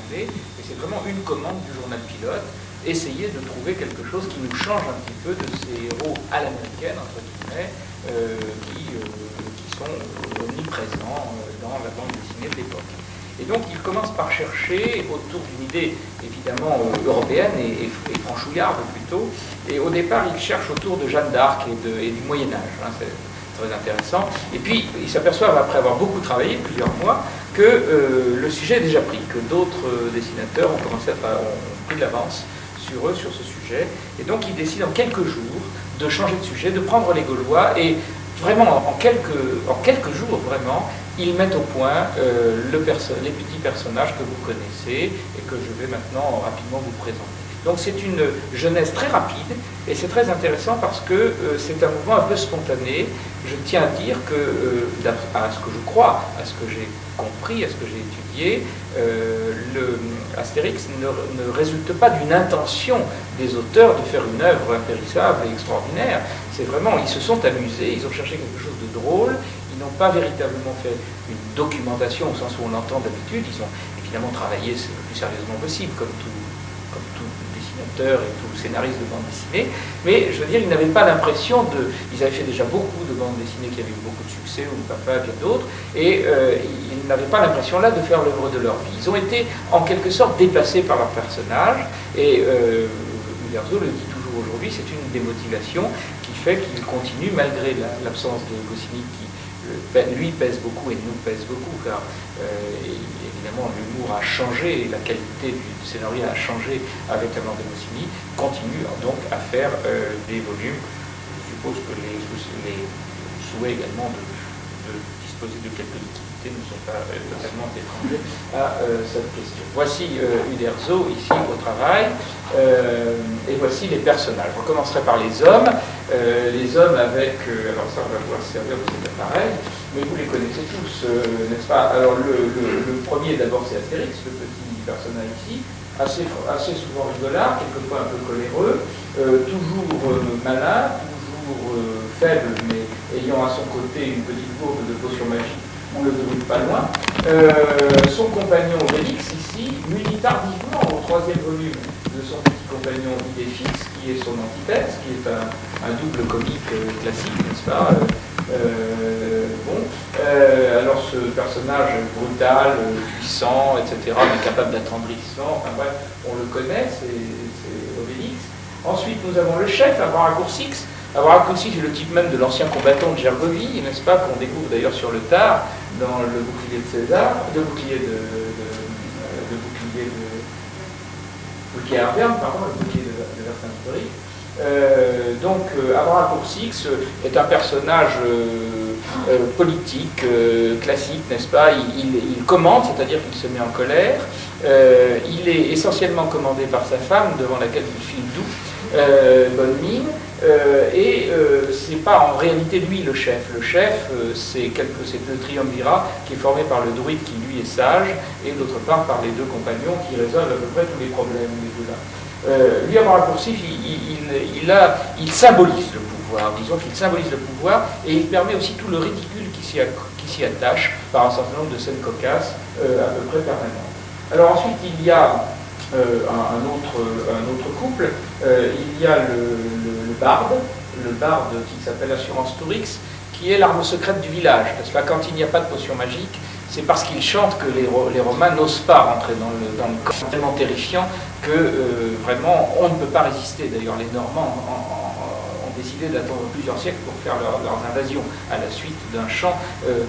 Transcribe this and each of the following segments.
arriver, et c'est vraiment une commande du journal pilote, essayer de trouver quelque chose qui nous change un petit peu de ces héros à l'américaine, entre guillemets, qui sont omniprésents dans la bande dessinée de l'époque. Et donc il commence par chercher autour d'une idée évidemment européenne et franchouillarde plutôt, et au départ il cherche autour de Jeanne d'Arc et du Moyen-Âge, hein, c'est très intéressant. Et puis il s'aperçoit, après avoir beaucoup travaillé, plusieurs mois, que le sujet est déjà pris, que d'autres dessinateurs ont pris de l'avance sur eux, sur ce sujet, et donc il décide en quelques jours de changer de sujet, de prendre les Gaulois, et vraiment en quelques jours, vraiment, ils mettent au point les petits personnages que vous connaissez et que je vais maintenant rapidement vous présenter. Donc c'est une genèse très rapide et c'est très intéressant parce que c'est un mouvement un peu spontané. Je tiens à dire que, à ce que je crois, à ce que j'ai compris, à ce que j'ai étudié, Astérix ne résulte pas d'une intention des auteurs de faire une œuvre impérissable et extraordinaire. C'est vraiment, ils se sont amusés, ils ont cherché quelque chose de drôle. Ils n'ont pas véritablement fait une documentation au sens où on l'entend d'habitude. Ils ont évidemment travaillé le plus sérieusement possible, comme tout dessinateur et tout scénariste de bande dessinée. Mais je veux dire, ils n'avaient pas l'impression de... Ils avaient fait déjà beaucoup de bandes dessinées qui avaient eu beaucoup de succès, ou Papa, bien d'autres, et ils n'avaient pas l'impression là de faire l'œuvre de leur vie. Ils ont été en quelque sorte dépassés par leurs personnages, et Uderzo le dit toujours aujourd'hui, c'est une des motivations qui fait qu'ils continuent malgré l'absence de Goscinny qui lui pèse beaucoup et nous pèse beaucoup, car évidemment l'humour a changé et la qualité du scénario a changé avec la mort de Goscinny, continue donc à faire des volumes. Je suppose que les souhaits également de disposer de quelques liquidités ne sont pas totalement étrangers à cette question. Voici Uderzo ici au travail, et voici les personnages. Je commencerai par les hommes. Les hommes avec, alors ça on va pouvoir se servir de cet appareil, mais vous les connaissez tous, n'est-ce pas? Alors le premier d'abord c'est Astérix, le petit personnage ici, assez souvent rigolard, quelquefois un peu coléreux, toujours malin, toujours faible, mais ayant à son côté une petite gourde de potion magique, on le devine pas loin. Son compagnon Obélix ici, muni tardivement au 3e volume de son petit compagnon Idéfix, qui est son antithèse, qui est un double comique classique, n'est-ce pas? Alors ce personnage brutal, puissant, etc., mais capable d'attendrissement, enfin bref, on le connaît, c'est Obélix. Ensuite, nous avons le chef, Abracoursix. Abracoursix est le type même de l'ancien combattant de Gergovie, n'est-ce pas, qu'on découvre d'ailleurs sur le tard, dans le bouclier de César, le bouclier de Vercingétorix. Donc Abracoursix est un personnage politique, classique, n'est-ce pas? Il commande, c'est-à-dire qu'il se met en colère. Il est essentiellement commandé par sa femme, devant laquelle il file doux, bonne mine. C'est pas en réalité lui le chef. Le chef, c'est le triumvirat qui est formé par le druide qui lui est sage, et d'autre part par les deux compagnons qui résolvent à peu près tous les problèmes, les deux-là. Lui, Abracoursix, il symbolise le pouvoir, disons qu'il symbolise le pouvoir, et il permet aussi tout le ridicule qui s'y attache par un certain nombre de scènes cocasses à peu près permanentes. Alors ensuite, il y a un autre couple, il y a le barde qui s'appelle Assurance Tourix, qui est l'arme secrète du village, parce que quand il n'y a pas de potion magique, c'est parce qu'ils chantent que les Romains n'osent pas rentrer dans le corps. C'est tellement terrifiant que vraiment on ne peut pas résister. D'ailleurs, les Normands ont décidé d'attendre plusieurs siècles pour faire leurs invasions à la suite d'un chant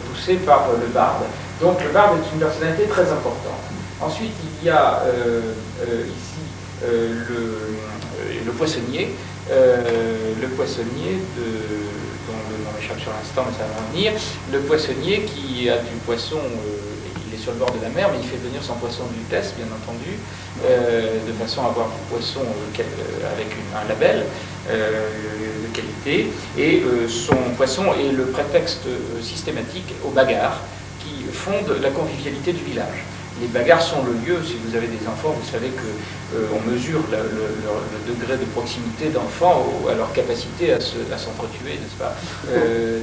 poussé par le barde. Donc le barde est une personnalité très importante. Ensuite, il y a ici le poissonnier. Le poissonnier dont le nom m'échappe sur l'instant, mais ça va venir. Le poissonnier qui a du poisson, il est sur le bord de la mer, mais il fait venir son poisson de Lutèce, bien entendu, de façon à avoir du poisson avec un label de qualité. Et son poisson est le prétexte systématique aux bagarres qui fondent la convivialité du village. Les bagarres sont le lieu. Si vous avez des enfants, vous savez que on mesure le degré de proximité d'enfants à leur capacité à s'entretuer, n'est-ce pas,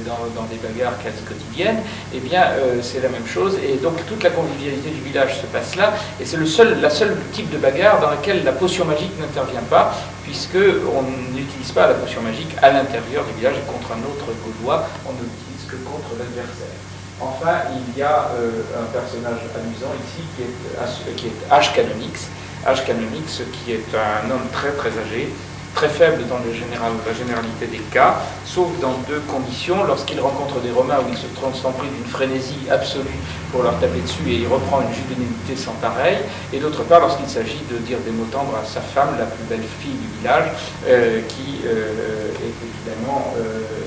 dans des bagarres quasi quotidiennes. Eh bien, c'est la même chose. Et donc, toute la convivialité du village se passe là. Et c'est la seule type de bagarre dans laquelle la potion magique n'intervient pas, puisqu'on n'utilise pas la potion magique à l'intérieur du village et contre un autre Gaulois. On ne l'utilise que contre l'adversaire. Enfin, il y a un personnage amusant ici qui est H. Canonix. H. Canonix, qui est un homme très très âgé, très faible dans la généralité des cas, sauf dans deux conditions. Lorsqu'il rencontre des Romains où il se transforme pris d'une frénésie absolue pour leur taper dessus et il reprend une juvénilité sans pareil, et d'autre part lorsqu'il s'agit de dire des mots tendres à sa femme, la plus belle fille du village, qui est évidemment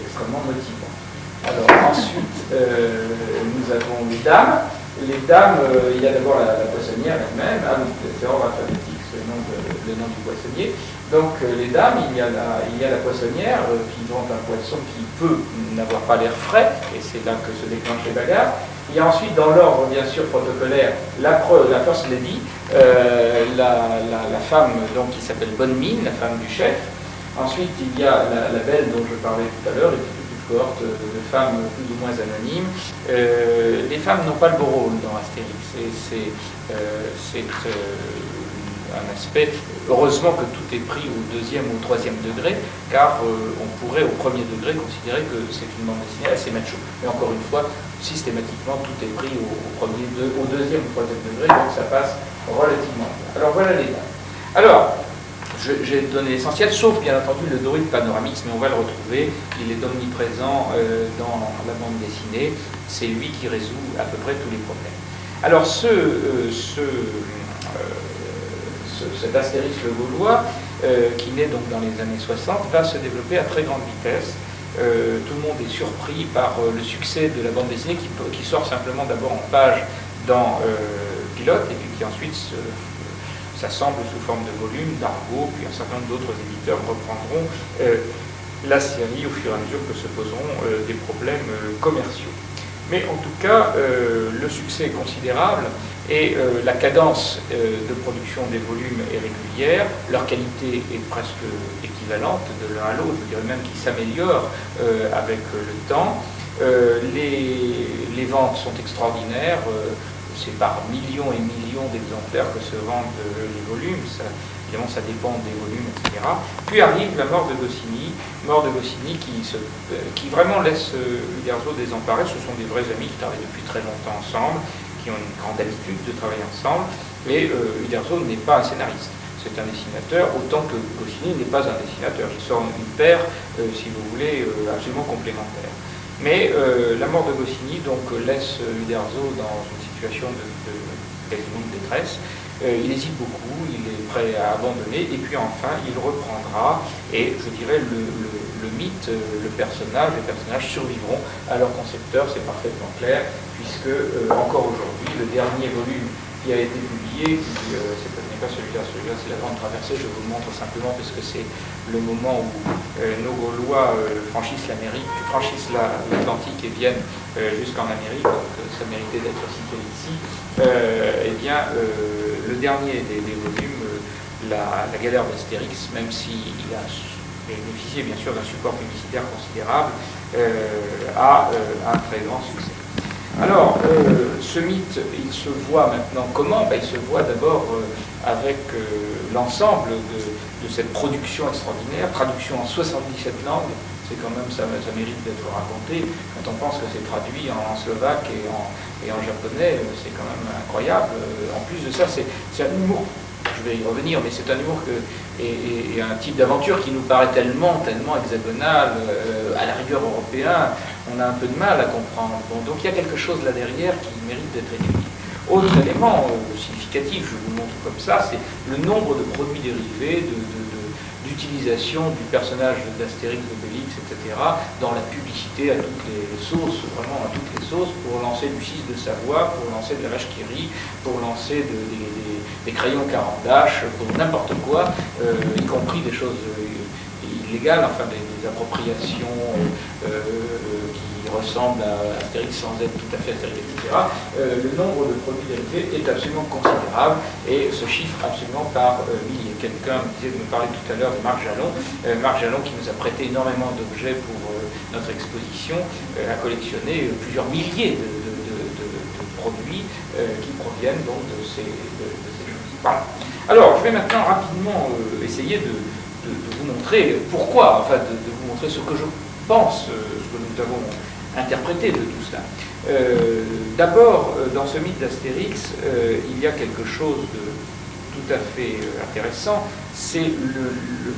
extrêmement motivante. Alors ensuite, nous avons les dames. Les dames, il y a d'abord la poissonnière elle-même, c'est ordre alphabétique, c'est le nom du poissonnier. Donc les dames, il y a la poissonnière qui vend un poisson qui peut n'avoir pas l'air frais, et c'est là que se déclenchent les bagarres. Il y a ensuite, dans l'ordre bien sûr protocolaire, la first lady, la femme donc, qui s'appelle Bonne Mine, la femme du chef. Ensuite, il y a la belle dont je parlais tout à l'heure, et cohorte de femmes plus ou moins anonymes. Les femmes n'ont pas le beau rôle dans Astérix. C'est un aspect, heureusement que tout est pris au deuxième ou au troisième degré, car on pourrait au premier degré considérer que c'est une bande dessinée assez macho. Mais encore une fois, systématiquement, tout est pris au deuxième ou troisième degré, donc ça passe relativement bien. Alors voilà les dames. Alors, j'ai donné l'essentiel, sauf bien entendu le druide panoramix, mais on va le retrouver, il est omniprésent dans la bande dessinée, c'est lui qui résout à peu près tous les problèmes. Alors cet Astérix le Gaulois, qui naît donc dans les années 60, va se développer à très grande vitesse. Tout le monde est surpris par le succès de la bande dessinée qui sort simplement d'abord en page dans Pilote, et puis qui ensuite s'assemble sous forme de volume, d'argot, puis un certain nombre d'autres éditeurs reprendront la série au fur et à mesure que se poseront des problèmes commerciaux. Mais en tout cas, le succès est considérable et la cadence de production des volumes est régulière, leur qualité est presque équivalente de l'un à l'autre, je dirais même qu'ils s'améliorent avec le temps. Les ventes sont extraordinaires. C'est par millions et millions d'exemplaires que se vendent les volumes, évidemment ça dépend des volumes, etc. Puis arrive la mort de Goscinny qui vraiment laisse Uderzo désemparé. Ce sont des vrais amis qui travaillent depuis très longtemps ensemble, qui ont une grande habitude de travailler ensemble, et Uderzo n'est pas un scénariste. C'est un dessinateur, autant que Goscinny n'est pas un dessinateur. Ils sont une paire, si vous voulez, absolument complémentaire. Mais la mort de Goscinny donc, laisse Uderzo dans une situation de quasiment de détresse. Il hésite beaucoup, il est prêt à abandonner, et puis enfin il reprendra, et je dirais le mythe, les personnages survivront à leur concepteur, c'est parfaitement clair, puisque encore aujourd'hui, le dernier volume qui a été publié, ce n'est pas celui-là, c'est la Grande Traversée, je vous le montre simplement parce que c'est le moment où nos Gaulois franchissent l'Atlantique et viennent jusqu'en Amérique, donc ça méritait d'être cité ici. Eh bien, le dernier des volumes, la galère d'Astérix, même s'il a bénéficié bien sûr d'un support publicitaire considérable, a un très grand succès. Alors, ce mythe, il se voit maintenant comment? Il se voit d'abord avec l'ensemble de cette production extraordinaire, traduction en 77 langues, c'est quand même, ça mérite d'être raconté. Quand on pense que c'est traduit en slovaque et en japonais, c'est quand même incroyable. En plus de ça, c'est un humour, je vais y revenir, mais c'est un humour et un type d'aventure qui nous paraît tellement hexagonal, à la rigueur européen, on a un peu de mal à comprendre. Bon, donc il y a quelque chose là derrière qui mérite d'être étudié. Autre élément significatif, je vous montre comme ça, c'est le nombre de produits dérivés, d'utilisation du personnage d'Astérix, d'Obélix, etc., dans la publicité à toutes les sauces, vraiment à toutes les sauces, pour lancer du 6 de Savoie, pour lancer de la vache qui rit, pour lancer des crayons Carandache, pour n'importe quoi, y compris des choses... il illégales, enfin des appropriations qui ressemblent à Astérix sans être tout à fait Astérix, etc., le nombre de produits dérivés est absolument considérable et se chiffre absolument par milliers. Quelqu'un me parlait tout à l'heure de Marc Jalon qui nous a prêté énormément d'objets pour notre exposition, a collectionné plusieurs milliers de produits qui proviennent donc de ces choses. Voilà. Alors, je vais maintenant rapidement essayer de vous montrer pourquoi, enfin de vous montrer ce que je pense, ce que nous avons interprété de tout cela. D'abord, dans ce mythe d'Astérix, il y a quelque chose de tout à fait intéressant, c'est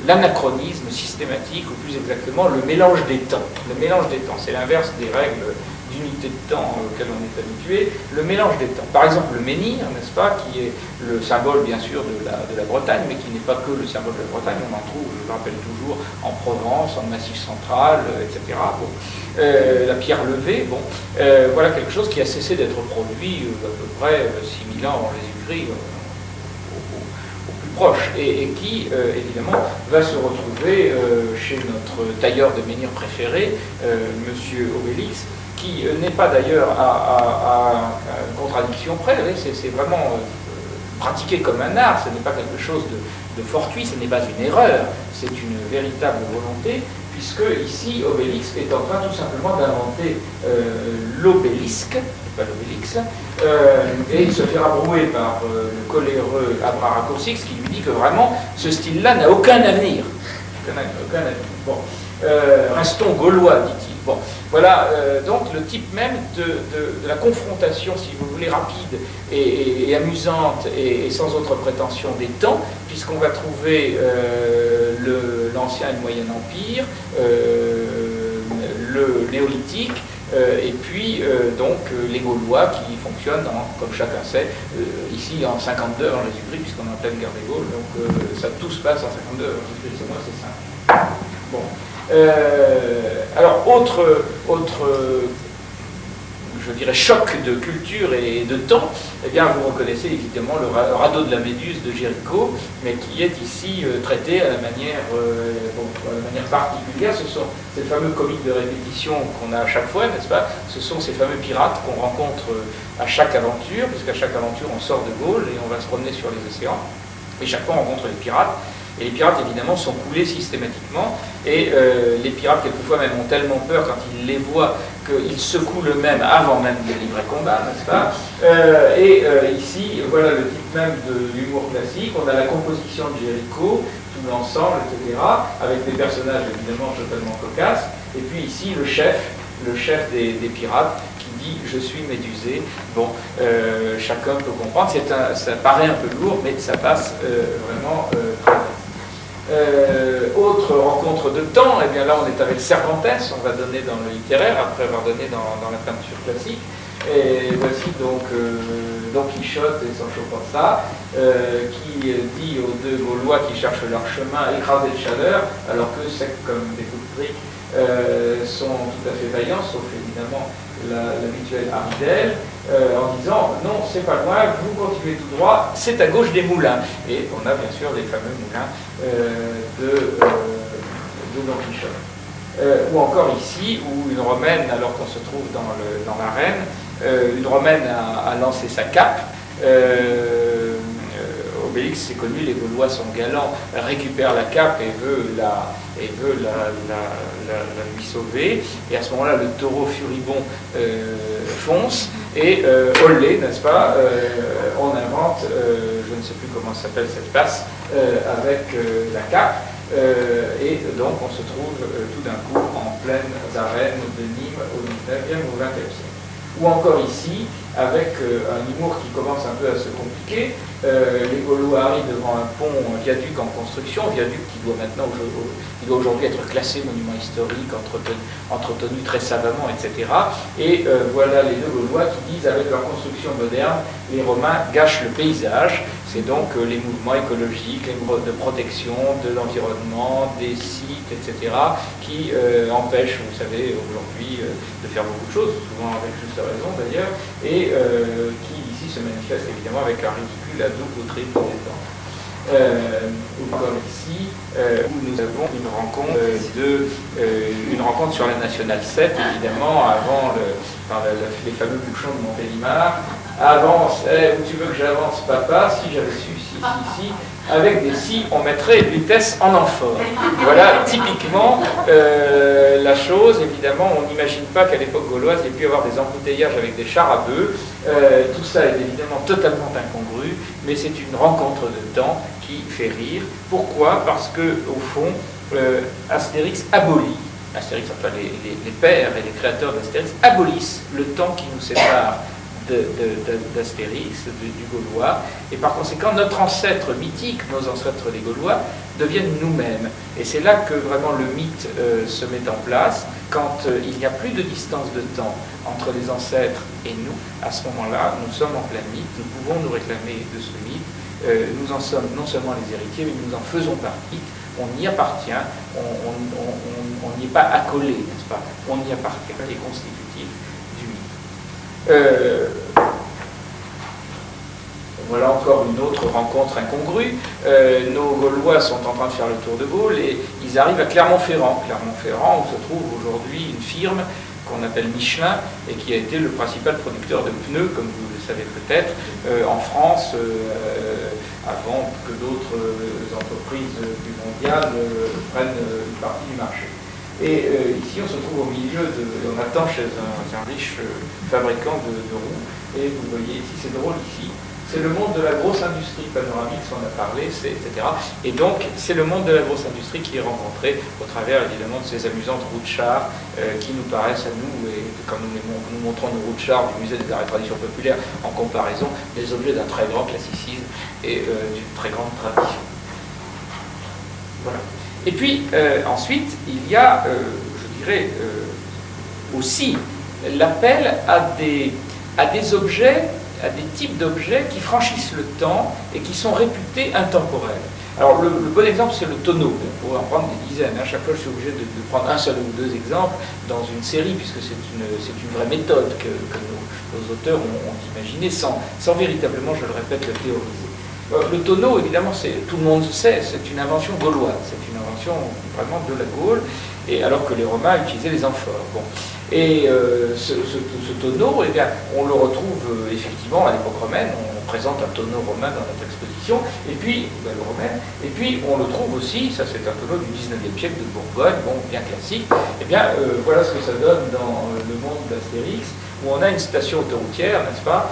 l'anachronisme systématique, ou plus exactement le mélange des temps. Le mélange des temps, c'est l'inverse des règles d'unité de temps auxquelles on est habitué, le mélange des temps. Par exemple, le menhir, n'est-ce pas, qui est le symbole, bien sûr, de la Bretagne, mais qui n'est pas que le symbole de la Bretagne, on en trouve, je le rappelle toujours, en Provence, en Massif central, etc. Bon. La pierre levée, bon, voilà quelque chose qui a cessé d'être produit à peu près 6000 ans avant Jésus-Christ, au plus proche, et qui, évidemment, va se retrouver chez notre tailleur de menhir préféré, Monsieur Obélix, qui n'est pas d'ailleurs à une contradiction près, c'est vraiment pratiqué comme un art, ce n'est pas quelque chose de fortuit, ce n'est pas une erreur, c'est une véritable volonté, puisque ici, Obélix est en train tout simplement d'inventer l'obélisque, pas l'obélix, et il se fait rabrouer par le coléreux Abraracourcix, qui lui dit que vraiment, ce style-là n'a aucun avenir. Aucun avenir. Bon. Restons gaulois, dit-il. Bon, voilà donc le type même de la confrontation, si vous voulez, rapide et amusante et sans autre prétention des temps, puisqu'on va trouver l'Ancien et le Moyen Empire, le Néolithique, et puis donc les Gaulois qui fonctionnent, comme chacun sait, ici en 52 avant Jésus-Christ, puisqu'on est en pleine guerre des Gaules, donc ça tout se passe en 52 avant Jésus-Christ, c'est moi, c'est simple. Bon. Alors, autre, je dirais, choc de culture et de temps, eh bien, vous reconnaissez évidemment le radeau de la Méduse de Géricault, mais qui est ici traité à la manière particulière. Ce sont ces fameux comiques de répétition qu'on a à chaque fois, n'est-ce pas? Ce sont ces fameux pirates qu'on rencontre à chaque aventure, puisqu'à chaque aventure, on sort de Gaulle et on va se promener sur les océans, et chaque fois, on rencontre les pirates. Et les pirates, évidemment, sont coulés systématiquement. Et les pirates, quelquefois, même ont tellement peur quand ils les voient qu'ils secouent eux-mêmes avant même de livrer combat, n'est-ce pas? Ici, voilà le type même de l'humour classique. On a la composition de Géricault, tout l'ensemble, etc., avec des personnages, évidemment, totalement cocasses. Et puis ici, le chef des pirates, dit « je suis médusé ». Bon, chacun peut comprendre, ça paraît un peu lourd, mais ça passe vraiment très bien. Autre rencontre de temps, et bien là on est avec Cervantes, on va donner dans le littéraire, après avoir donné dans la peinture classique. Et voici donc Don Quichotte et Sancho Panza, qui dit aux deux Gaulois qui cherchent leur chemin écrasés de chaleur, alors que secs comme des coups de briques, sont tout à fait vaillants, sauf évidemment l'habituel Haridel, en disant non, c'est pas loin, vous continuez tout droit, c'est à gauche des moulins. Et on a bien sûr les fameux moulins de Don Quichotte. Ou encore ici, où une Romaine, alors qu'on se trouve dans l'arène, une Romaine a lancé sa cape. Obélix, c'est connu, les Gaulois sont galants, récupère la cape et veut la lui sauver. Et à ce moment-là, le taureau furibond fonce et olé, n'est-ce pas, on invente, je ne sais plus comment s'appelle cette passe, avec la cape. Et donc on se trouve tout d'un coup en pleine arène de Nîmes au 19e ou 20e siècle. Ou encore ici, avec un humour qui commence un peu à se compliquer, les Gaulois arrivent devant un pont, un viaduc en construction, un viaduc qui doit maintenant aujourd'hui être classé monument historique, entretenu très savamment, etc. Et voilà les deux Gaulois qui disent, avec leur construction moderne, les Romains gâchent le paysage. C'est donc les mouvements écologiques, les mouvements de protection de l'environnement, des sites, etc., qui empêchent, vous savez, aujourd'hui, de faire beaucoup de choses, souvent avec juste raison d'ailleurs, et qui ici se manifeste évidemment avec un ridicule à double ou triple des temps. ou comme ici, où nous avons une rencontre sur la Nationale 7, évidemment, avant les fameux bouchons de Montélimar. Avance, où tu veux que j'avance, papa, si j'avais su, si, avec des si, on mettrait une vitesse en amphore. Voilà, typiquement, la chose, évidemment, on n'imagine pas qu'à l'époque gauloise, il y ait pu y avoir des embouteillages avec des chars à bœufs. Tout ça est évidemment totalement incongru, mais c'est une rencontre de temps qui fait rire. Pourquoi? Parce que, au fond, Astérix abolit, enfin les pères et les créateurs d'Astérix abolissent le temps qui nous sépare d'Astérix, du Gaulois, et par conséquent notre ancêtre mythique, nos ancêtres les Gaulois, deviennent nous-mêmes. Et c'est là que vraiment le mythe se met en place, quand il n'y a plus de distance de temps entre les ancêtres et nous. À ce moment-là, nous sommes en plein mythe, nous pouvons nous réclamer de ce mythe, nous en sommes non seulement les héritiers, mais nous en faisons partie, on y appartient, on n'y est pas accolé, n'est-ce pas? On y appartient, qui est constitutif du mythe. Voilà encore une autre rencontre incongrue. Nos Gaulois sont en train de faire le tour de Gaulle et ils arrivent à Clermont-Ferrand. Clermont-Ferrand, où se trouve aujourd'hui une firme qu'on appelle Michelin et qui a été le principal producteur de pneus, comme vous le savez peut-être, en France, avant que d'autres entreprises plus mondiales prennent une partie du marché. Et ici, on se trouve au milieu on attend chez un riche fabricant de roues, et vous voyez ici, c'est drôle ici, c'est le monde de la grosse industrie panoramique, on a parlé, etc. Et donc, c'est le monde de la grosse industrie qui est rencontré au travers, évidemment, de ces amusantes roues de chars qui nous paraissent à nous, et quand nous montrons nos roues de chars du musée des arts et traditions populaires, en comparaison, des objets d'un très grand classicisme et d'une très grande tradition. Voilà. Et puis, ensuite, il y a, je dirais, aussi l'appel à des objets, à des types d'objets qui franchissent le temps et qui sont réputés intemporels. Alors, le bon exemple, c'est le tonneau. On pourrait en prendre des dizaines. À chaque fois, je suis obligé de prendre un seul ou deux exemples dans une série, puisque c'est une vraie méthode que nos auteurs ont imaginée, sans véritablement, je le répète, le théoriser. Le tonneau, évidemment, tout le monde sait, c'est une invention gauloise, c'est une invention vraiment de la Gaule, et alors que les Romains utilisaient les amphores. Bon. Et ce tonneau, eh bien, on le retrouve effectivement à l'époque romaine, on présente un tonneau romain dans notre exposition, et puis, et puis on le trouve aussi, ça c'est un tonneau du 19e siècle de Bourgogne, bon, bien classique, et bien voilà ce que ça donne dans le monde d'Astérix, où on a une station autoroutière, n'est-ce pas,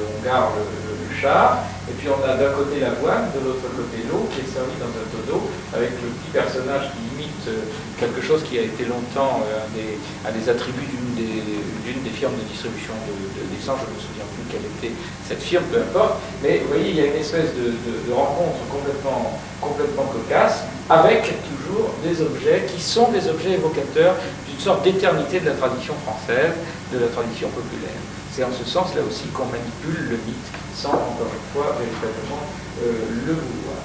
on gare le char, et puis on a d'un côté l'avoine, de l'autre côté l'eau, qui est servie dans un tonneau, avec le petit personnage qui imite quelque chose qui a été longtemps un des attributs d'une des firmes de distribution d'essence, je ne me souviens plus quelle était cette firme, peu importe, mais vous voyez, il y a une espèce de rencontre complètement cocasse, avec toujours des objets qui sont des objets évocateurs d'une sorte d'éternité de la tradition française, de la tradition populaire. C'est en ce sens-là aussi qu'on manipule le mythe, sans, encore une fois, véritablement le vouloir.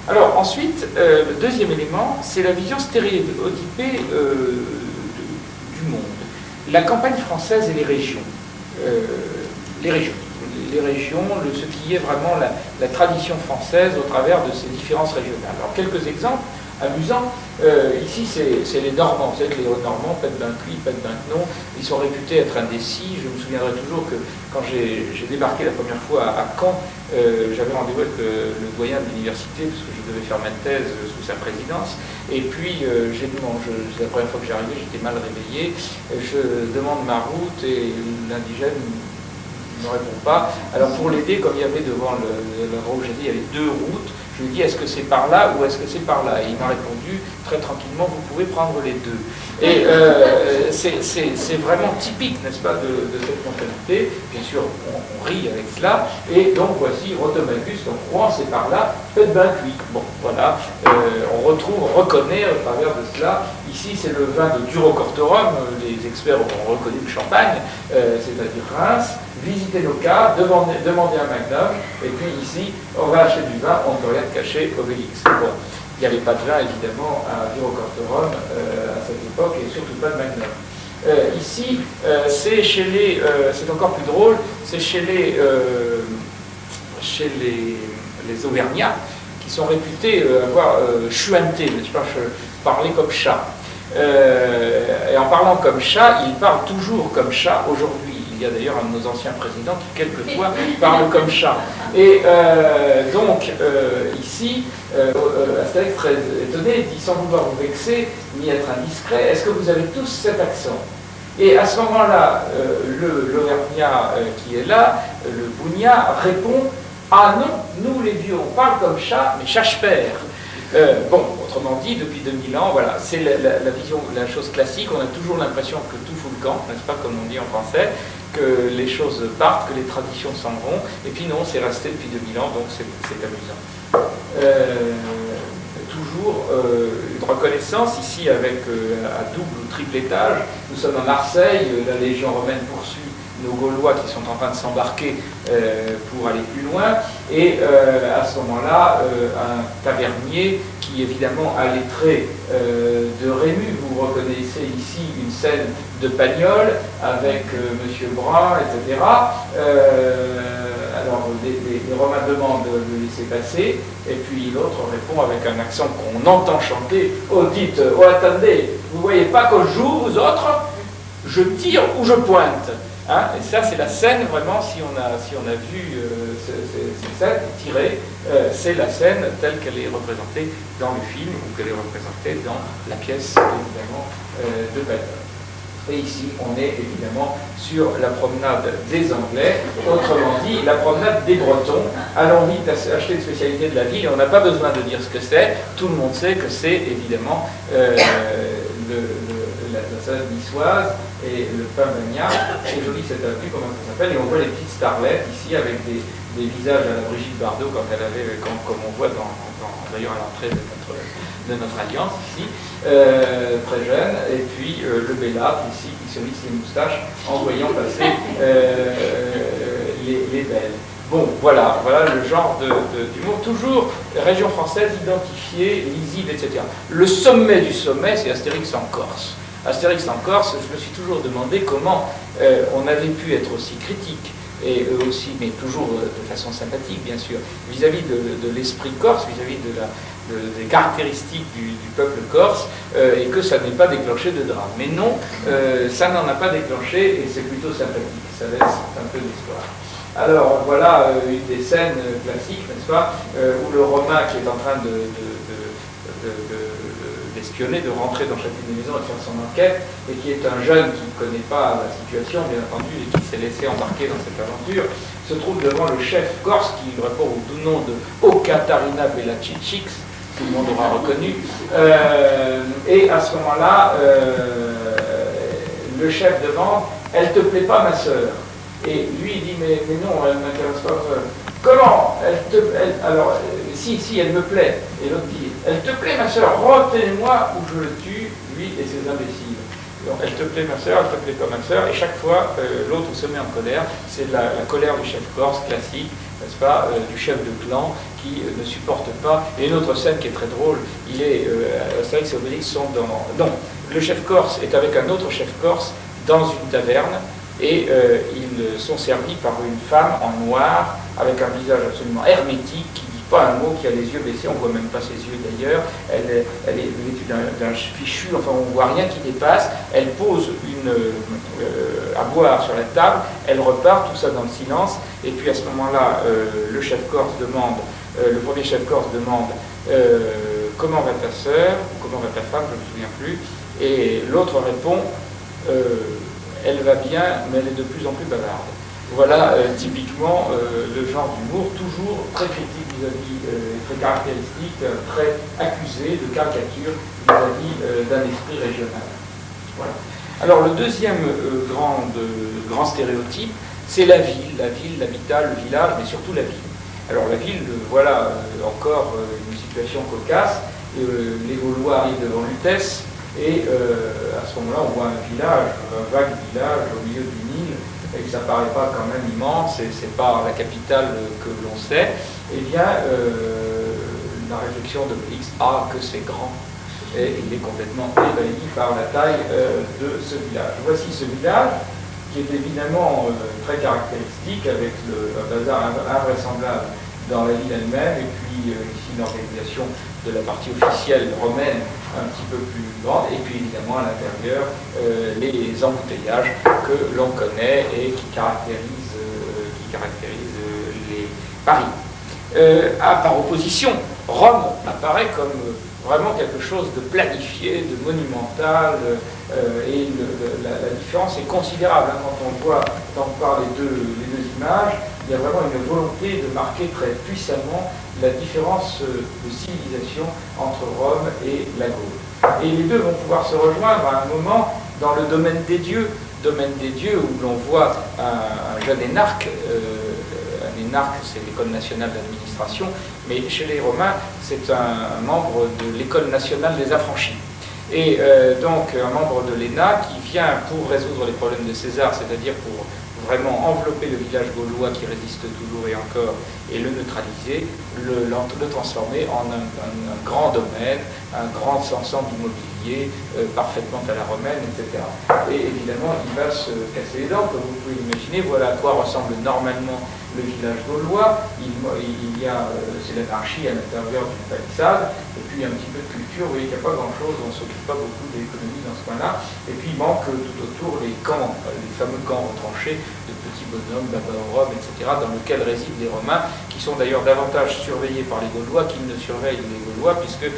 Alors, ensuite, le deuxième élément, c'est la vision stéréotypée du monde. La campagne française et les régions. Les régions, ce qui est vraiment la tradition française au travers de ces différences régionales. Alors, quelques exemples amusants. Ici, c'est les Normands. Vous savez que les Normands, Pette-Bencuit, Pette-Benquenon, ils sont réputés être indécis. Je me souviendrai toujours que quand j'ai débarqué la première fois à Caen, j'avais rendez-vous avec le doyen de l'université, parce que je devais faire ma thèse sous sa présidence. Et puis, c'est la première fois que j'arrivais, j'étais mal réveillé. Je demande ma route et l'indigène ne me répond pas. Alors, pour l'aider, comme il y avait devant l'endroit où j'étais, il y avait deux routes. Je lui ai dit, est-ce que c'est par là ou est-ce que c'est par là? Et il m'a répondu, très tranquillement, vous pouvez prendre les deux. Et c'est vraiment typique, n'est-ce pas, de cette mentalité. Bien sûr, on rit avec cela. Et donc, voici Rotomacus, donc Rouen, c'est par là, Pette-Bencuit. Bon, voilà, on reconnaît au travers de cela. Ici, c'est le vin de Durocortorum, les experts ont reconnu le champagne, c'est-à-dire Reims. Visitez nos cas, demandez un magnum, et puis ici, on va acheter du vin, on ne peut rien cacher, Obélix. Bon, il n'y avait pas de vin, évidemment, à Durocortorum à cette époque, et surtout pas de magnum. Ici, c'est encore plus drôle, c'est chez les chez les Auvergnats, qui sont réputés avoir chuinté, n'est-ce pas, parler comme chat. Et en parlant comme chat, ils parlent toujours comme chat aujourd'hui. Il y a d'ailleurs un de nos anciens présidents qui, quelquefois, parle comme chat. Et donc, ici, Astérix, très étonné, dit sans vouloir vous vexer, ni être indiscret, est-ce que vous avez tous cet accent? Et à ce moment-là, l'Auvergnat qui est là, le Bougnat, répond: ah non, nous les vieux, on parle comme chat, mais chache-père. Bon, autrement dit, depuis 2000 ans, voilà, c'est la vision, la chose classique. On a toujours l'impression que tout fout le camp, n'est-ce pas, comme on dit en français, que les choses partent, que les traditions s'en vont, et puis non, c'est resté depuis 2000 ans, donc c'est amusant. Toujours une reconnaissance ici avec à double ou triple étage. Nous sommes à Marseille, la Légion romaine poursuit nos Gaulois qui sont en train de s'embarquer pour aller plus loin, et à ce moment-là, un tavernier qui évidemment a les traits de Rému. Vous reconnaissez ici une scène de Pagnol avec Monsieur Brun, etc. Alors les Romains demandent de le laisser passer, et puis l'autre répond avec un accent qu'on entend chanter: oh dites, oh attendez, vous voyez pas que je joue, vous autres? Je tire ou je pointe? Hein, et ça, c'est la scène, vraiment, si on a vu ces scènes tirées, c'est la scène telle qu'elle est représentée dans le film, ou qu'elle est représentée dans la pièce, évidemment, de Pagnol. Et ici, on est évidemment sur la promenade des Anglais, autrement dit, la promenade des Bretons. Allons vite acheter une spécialité de la ville, et on n'a pas besoin de dire ce que c'est, tout le monde sait que c'est évidemment la salade niçoise et le pain bagna. C'est joli cette avenue, comment ça s'appelle, et on voit les petites starlettes ici avec des visages à la Brigitte Bardot, comme on voit d'ailleurs à l'entrée de notre alliance ici, très jeune, et puis le Bellâtre ici qui se lisse les moustaches en voyant passer les belles. Bon, voilà le genre d'humour, toujours région française identifiée, lisible, etc. Le sommet du sommet, c'est Astérix en Corse. Astérix en Corse, je me suis toujours demandé comment on avait pu être aussi critique, et eux aussi, mais toujours de façon sympathique, bien sûr, vis-à-vis de l'esprit corse, vis-à-vis des caractéristiques du peuple corse, et que ça n'ait pas déclenché de drame. Mais non, ça n'en a pas déclenché, et c'est plutôt sympathique, ça laisse un peu d'espoir. Alors voilà une des scènes classiques, n'est-ce pas, où le Romain qui est en train d'espionner, de rentrer dans chacune des maisons et de faire son enquête, et qui est un jeune qui ne connaît pas la situation, bien entendu, et qui s'est laissé embarquer dans cette aventure, se trouve devant le chef corse qui répond au doux nom de Ocatarina Bellacichix, tout le monde aura reconnu, et à ce moment-là, le chef demande: elle te plaît pas, ma sœur? Et lui il dit: mais non, elle ne m'intéresse pas. Comment alors, si, elle me plaît. Et l'autre dit: elle te plaît, ma sœur, retenez-moi ou je le tue, lui et ses imbéciles. Donc, elle te plaît, ma sœur, elle te plaît pas, ma sœur. Et chaque fois, l'autre se met en colère. C'est la colère du chef corse classique, n'est-ce pas, du chef de clan qui ne supporte pas. Et une autre scène qui est très drôle, Astérix et Obélix sont dans... Non, le chef corse est avec un autre chef corse dans une taverne, et ils sont servis par une femme en noir, avec un visage absolument hermétique, qui ne dit pas un mot, qui a les yeux baissés, on ne voit même pas ses yeux d'ailleurs, elle est vêtue d'un fichu, enfin on ne voit rien qui dépasse, elle pose à boire sur la table, elle repart, tout ça dans le silence, et puis à ce moment-là, le chef corse demande, le premier chef corse demande comment va ta sœur, ou comment va ta femme, je ne me souviens plus, et l'autre répond elle va bien, mais elle est de plus en plus bavarde. Voilà typiquement le genre d'humour, toujours très critique vis-à-vis, très caractéristique, très accusé de caricature vis-à-vis d'un esprit régional. Voilà. Alors le deuxième grand stéréotype, c'est la ville, l'habitat, le village, mais surtout la ville. Alors la ville, voilà encore une situation cocasse. Les Gaulois arrivent devant Lutèce, et à ce moment-là, on voit un village, un vague village au milieu du Nil, et que ça ne paraît pas quand même immense, et c'est pas la capitale que l'on sait. Eh bien, la réflexion d'Obélix, que c'est grand, et il est complètement ébahi par la taille de ce village. Voici ce village, qui est évidemment très caractéristique, avec un bazar invraisemblable dans la ville elle-même, et puis ici une organisation de la partie officielle romaine un petit peu plus grande, et puis évidemment à l'intérieur les embouteillages que l'on connaît et qui caractérisent les Paris. Par opposition, Rome apparaît comme vraiment quelque chose de planifié, de monumental, et la différence est considérable. Hein, quand on voit, quand on parle les deux images, il y a vraiment une volonté de marquer très puissamment la différence de civilisation entre Rome et la Gaule. Et les deux vont pouvoir se rejoindre à un moment dans le domaine des dieux où l'on voit un jeune énarque. Un énarque, c'est l'école nationale d'administration, mais chez les Romains, c'est un membre de l'école nationale des affranchis. Et donc un membre de l'ENA qui vient pour résoudre les problèmes de César, c'est-à-dire pour vraiment envelopper le village gaulois qui résiste toujours et encore et le neutraliser, le transformer en un grand domaine, un grand ensemble immobilier parfaitement à la romaine, etc. Et évidemment, il va se casser les dents, comme vous pouvez l'imaginer. Voilà à quoi ressemble normalement le village gaulois. C'est l'anarchie à l'intérieur d'une palissade, et puis un petit peu de culture. Vous voyez qu'il n'y a pas grand-chose, on ne s'occupe pas beaucoup de l'économie dans ce coin-là. Et puis il manque tout autour les camps, les fameux camps retranchés de petits bonhommes, Rome, etc., dans lesquels résident les Romains, qui sont d'ailleurs davantage surveillés par les Gaulois qu'ils ne surveillent les Gaulois, puisque,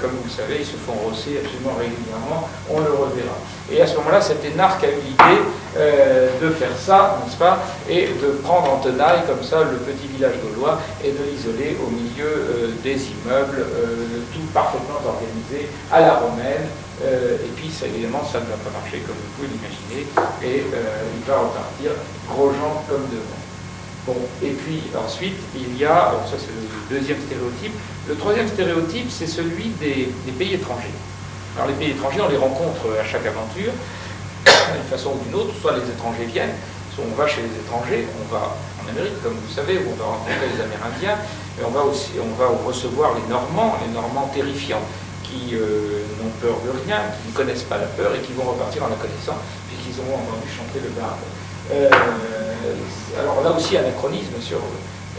comme vous le savez, ils se font rosser absolument régulièrement, on le reverra. Et à ce moment-là, cet énarque a eu l'idée de faire ça, n'est-ce pas, et de prendre en tenaille comme ça le petit village gaulois et de l'isoler au milieu des immeubles, tout parfaitement organisé à la romaine. Et puis ça, évidemment, ça ne va pas marcher comme vous pouvez l'imaginer, et il va repartir gros-jean comme devant. Bon, et puis ensuite, il y a, ça c'est le deuxième stéréotype. Le troisième stéréotype, c'est celui des pays étrangers. Alors les pays étrangers, on les rencontre à chaque aventure, d'une façon ou d'une autre. Soit les étrangers viennent, soit on va chez les étrangers, on va en Amérique, comme vous savez, où on va rencontrer les Amérindiens, et on va recevoir les Normands terrifiants, qui n'ont peur de rien, qui ne connaissent pas la peur et qui vont repartir en la connaissant, puisqu'ils auront entendu chanter le barde. Alors là aussi, anachronisme sur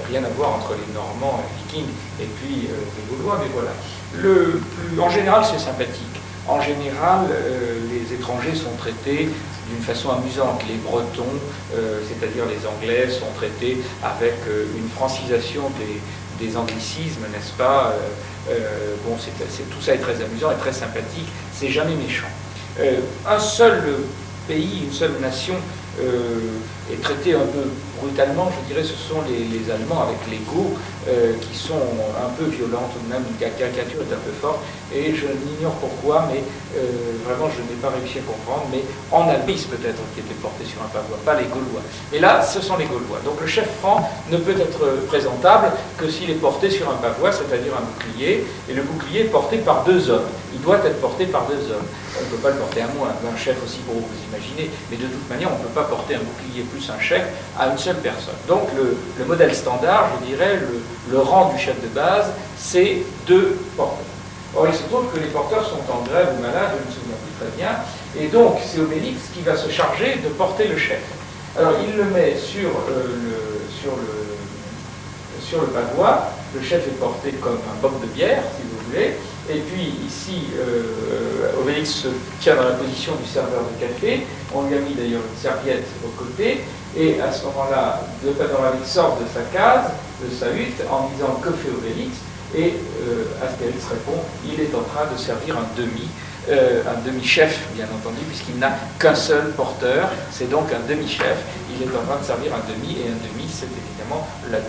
rien à voir entre les Normands, les Vikings et puis les Gaulois, mais voilà. En général, c'est sympathique. En général, les étrangers sont traités d'une façon amusante. Les Bretons, c'est-à-dire les Anglais, sont traités avec une francisation des anglicismes, n'est-ce pas? Bon, tout ça est très amusant et très sympathique, c'est jamais méchant. Un seul pays, une seule nation est traité un peu brutalement, je dirais, ce sont les Allemands avec les Goths qui sont un peu violents tout de même, la caricature est un peu forte, et je n'ignore pourquoi, mais vraiment je n'ai pas réussi à comprendre, mais en Albis peut-être qui était porté sur un pavois, pas les Gaulois. Mais là, ce sont les Gaulois. Donc le chef franc ne peut être présentable que s'il est porté sur un pavois, c'est-à-dire un bouclier, et le bouclier est porté par deux hommes. Il doit être porté par deux hommes. On ne peut pas le porter à moins, un chef aussi gros, vous imaginez, mais de toute manière, on ne peut pas porter un bouclier plus un chef à une seule personne. Donc le modèle standard, je dirais, le rang du chef de base, c'est deux porteurs. Or, il se trouve que les porteurs sont en grève ou malades, je ne me souviens plus très bien, et donc c'est Obélix qui va se charger de porter le chef. Alors, il le met sur le pavois, le chef est porté comme un boc de bière, si vous voulez, et puis ici, Obélix se tient dans la position du serveur de café, on lui a mis d'ailleurs une serviette au côté, et à ce moment-là, le Obélix sort de sa case, de sa hutte, en disant « Que fait Obélix ?» Et Astérix répond « Il est en train de servir un demi-chef, bien entendu, puisqu'il n'a qu'un seul porteur, c'est donc un demi-chef, il est en train de servir un demi, et un demi, c'est évidemment la